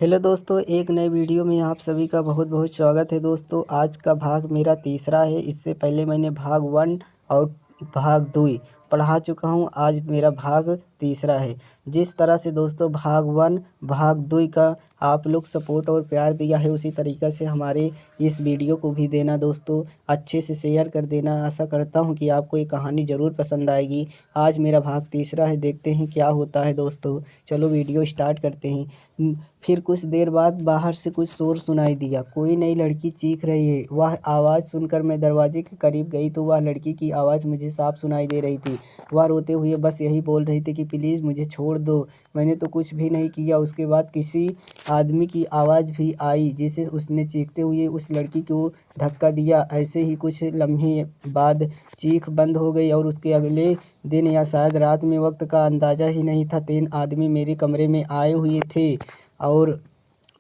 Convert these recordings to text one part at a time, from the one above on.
Hello दोस्तों, एक नए वीडियो में आप सभी का बहुत बहुत स्वागत है। दोस्तों, आज का भाग मेरा तीसरा है। इससे पहले मैंने भाग 1 और भाग 2 पढ़ा चुका हूं। आज मेरा भाग तीसरा है। जिस तरह से दोस्तों भाग 1 भाग 2 का आप लोग सपोर्ट और प्यार दिया है, उसी तरीक़े से हमारे इस वीडियो को भी देना दोस्तों। अच्छे से शेयर कर देना। आशा करता हूं कि आपको ये कहानी ज़रूर पसंद आएगी। आज मेरा भाग तीसरा है, देखते हैं क्या होता है दोस्तों। चलो वीडियो स्टार्ट करते हैं। फिर कुछ देर बाद बाहर से कुछ शोर सुनाई दिया। कोई नई लड़की चीख रही है। वह आवाज़ सुनकर मैं दरवाजे के करीब गई तो वह लड़की की आवाज़ मुझे साफ सुनाई दे रही थी। वह रोते हुए बस यही बोल रही थी कि प्लीज़ मुझे छोड़ दो, मैंने तो कुछ भी नहीं किया। उसके बाद किसी आदमी की आवाज़ भी आई, जिसे उसने चीखते हुए उस लड़की को धक्का दिया। ऐसे ही कुछ लम्हे बाद चीख बंद हो गई और उसके अगले दिन या शायद रात में, वक्त का अंदाज़ा ही नहीं था, 3 आदमी मेरे कमरे में आए हुए थे और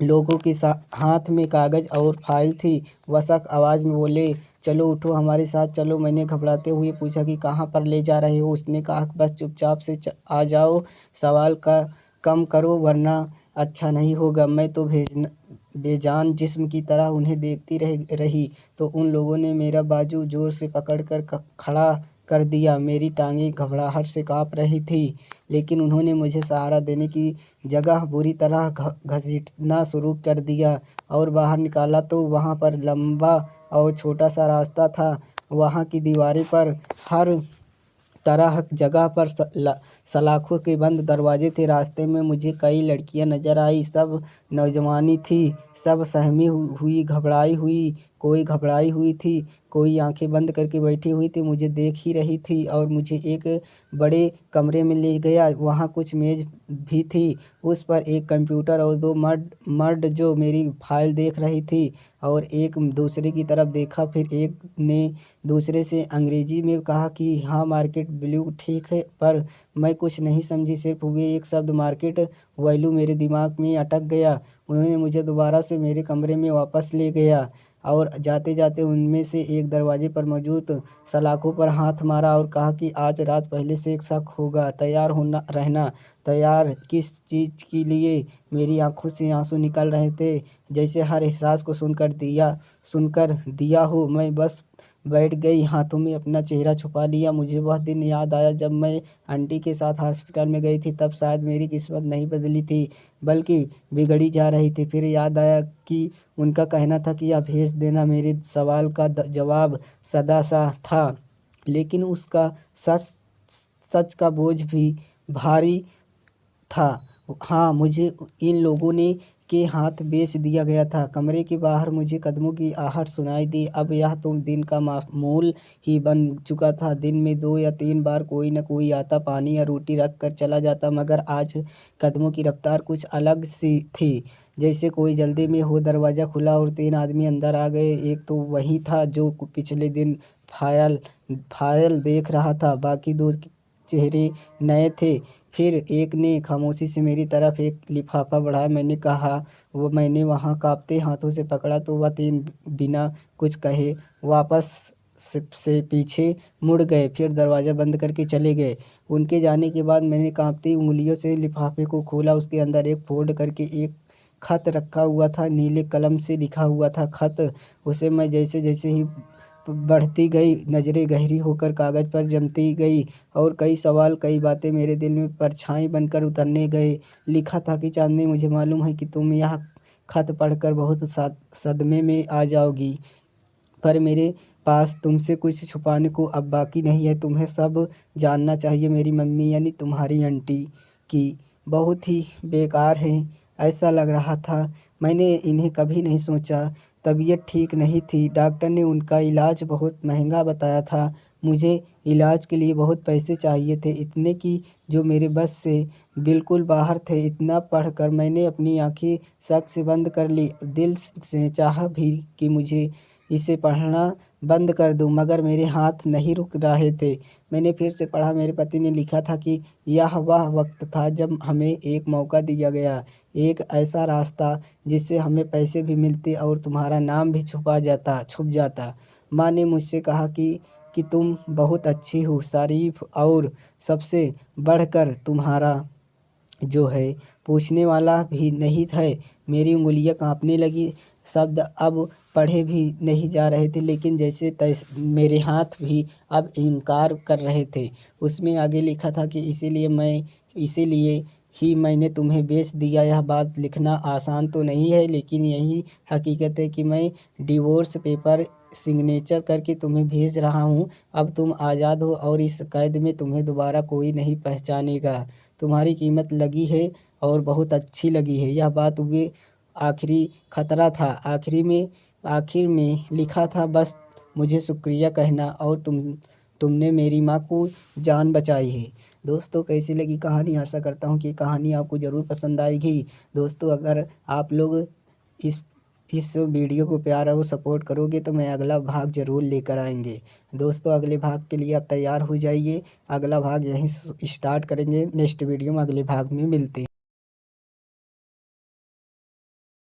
लोगों के हाथ में कागज़ और फाइल थी। वह सख्त आवाज़ में बोले, चलो उठो, हमारे साथ चलो। मैंने घबराते हुए पूछा कि कहाँ पर ले जा रहे हो। उसने कहा बस चुपचाप से आ जाओ, सवाल का कम करो वरना अच्छा नहीं होगा। मैं तो बेजान जिस्म की तरह उन्हें देखती रही तो उन लोगों ने मेरा बाजू जोर से पकड़कर खड़ा कर दिया। मेरी टांगें घबराहट से काँप रही थी, लेकिन उन्होंने मुझे सहारा देने की जगह बुरी तरह घसीटना शुरू कर दिया और बाहर निकाला तो वहाँ पर लंबा और छोटा सा रास्ता था। वहाँ की दीवारें पर हर तरह जगह पर सलाखों के बंद दरवाजे थे। रास्ते में मुझे कई लड़कियां नजर आई। सब नौजवानी थी, सब सहमी हुई, घबराई हुई। कोई घबराई हुई थी, कोई आंखें बंद करके बैठी हुई थी, मुझे देख ही रही थी और मुझे एक बड़े कमरे में ले गया। वहाँ कुछ मेज भी थी, उस पर एक कंप्यूटर और 2 मर्द जो मेरी फाइल देख रही थी और एक दूसरे की तरफ देखा। फिर एक ने दूसरे से अंग्रेजी में कहा कि हाँ मार्केट वैल्यू ठीक है, पर मैं कुछ नहीं समझी। सिर्फ वे एक शब्द मार्केट वैल्यू मेरे दिमाग में अटक गया। उन्होंने मुझे दोबारा से मेरे कमरे में वापस ले गया और जाते जाते उनमें से एक दरवाजे पर मौजूद सलाखों पर हाथ मारा और कहा कि आज रात पहले से एक शक होगा, तैयार होना रहना। तैयार किस चीज़ के लिए? मेरी आंखों से आंसू निकल रहे थे, जैसे हर एहसास को सुनकर दिया हो। मैं बस बैठ गई, हाथों में अपना चेहरा छुपा लिया। मुझे वह दिन याद आया जब मैं आंटी के साथ हॉस्पिटल में गई थी। तब शायद मेरी किस्मत नहीं बदली थी, बल्कि बिगड़ी जा रही थी। फिर याद आया कि उनका कहना था कि यह भेज देना। मेरे सवाल का जवाब सादा सा था, लेकिन उसका सच का बोझ भी भारी था। हाँ, मुझे इन लोगों ने के हाथ बेच दिया गया था। कमरे के बाहर मुझे कदमों की आहट सुनाई दी। अब यह तो दिन का मामूल ही बन चुका था। दिन में 2 या 3 बार कोई न कोई आता, पानी या रोटी रख कर चला जाता, मगर आज कदमों की रफ्तार कुछ अलग सी थी, जैसे कोई जल्दी में हो। दरवाज़ा खुला और 3 आदमी अंदर आ गए। एक तो वही था जो पिछले दिन फाइल देख रहा था, बाकी 2 चेहरे नए थे। फिर एक ने खामोशी से मेरी तरफ एक लिफाफा बढ़ाया। मैंने वहाँ कांपते हाथों से पकड़ा तो वह 3 बिना कुछ कहे वापस से पीछे मुड़ गए, फिर दरवाज़ा बंद करके चले गए। उनके जाने के बाद मैंने कांपती उंगलियों से लिफाफे को खोला। उसके अंदर एक फोल्ड करके एक खत रखा हुआ था, नीले कलम से लिखा हुआ था खत। उसे मैं जैसे जैसे ही बढ़ती गई, नज़रें गहरी होकर कागज़ पर जमती गई और कई सवाल, कई बातें मेरे दिल में परछाई बनकर उतरने गए। लिखा था कि चांदनी, मुझे मालूम है कि तुम यह खत पढ़कर बहुत सदमे में आ जाओगी, पर मेरे पास तुमसे कुछ छुपाने को अब बाकी नहीं है। तुम्हें सब जानना चाहिए। मेरी मम्मी यानी तुम्हारी आंटी की बहुत ही बेकार हैं, ऐसा लग रहा था। मैंने इन्हें कभी नहीं सोचा। तबीयत ठीक नहीं थी, डॉक्टर ने उनका इलाज बहुत महंगा बताया था। मुझे इलाज के लिए बहुत पैसे चाहिए थे, इतने कि जो मेरे बस से बिल्कुल बाहर थे। इतना पढ़कर मैंने अपनी आंखें शक से बंद कर ली। दिल से चाहा भी कि मुझे इसे पढ़ना बंद कर दूं, मगर मेरे हाथ नहीं रुक रहे थे। मैंने फिर से पढ़ा। मेरे पति ने लिखा था कि यह वह वक्त था जब हमें एक मौका दिया गया, एक ऐसा रास्ता जिससे हमें पैसे भी मिलते और तुम्हारा नाम भी छुप जाता। माँ ने मुझसे कहा कि तुम बहुत अच्छी हो शरीफ, और सबसे बढ़कर तुम्हारा जो है पूछने वाला भी नहीं था। मेरी उंगलियां कांपने लगी। शब्द अब पढ़े भी नहीं जा रहे थे, लेकिन जैसे तैसे मेरे हाथ भी अब इनकार कर रहे थे। उसमें आगे लिखा था कि इसीलिए ही मैंने तुम्हें बेच दिया। यह बात लिखना आसान तो नहीं है, लेकिन यही हकीकत है कि मैं डिवोर्स पेपर सिग्नेचर करके तुम्हें भेज रहा हूँ। अब तुम आज़ाद हो और इस कैद में तुम्हें दोबारा कोई नहीं पहचानेगा। तुम्हारी कीमत लगी है और बहुत अच्छी लगी है। यह बात वे आखिरी खतरा था। आखिर में लिखा था, बस मुझे शुक्रिया कहना और तुमने मेरी माँ को जान बचाई है। दोस्तों, कैसी लगी कहानी? आशा करता हूँ कि कहानी आपको ज़रूर पसंद आएगी। दोस्तों, अगर आप लोग इस इस वीडियो को प्यार और सपोर्ट करोगे तो मैं अगला भाग ज़रूर लेकर आएंगे। दोस्तों, अगले भाग के लिए आप तैयार हो जाइए। अगला भाग यहीं स्टार्ट करेंगे। नेक्स्ट वीडियो में अगले भाग में मिलते हैं।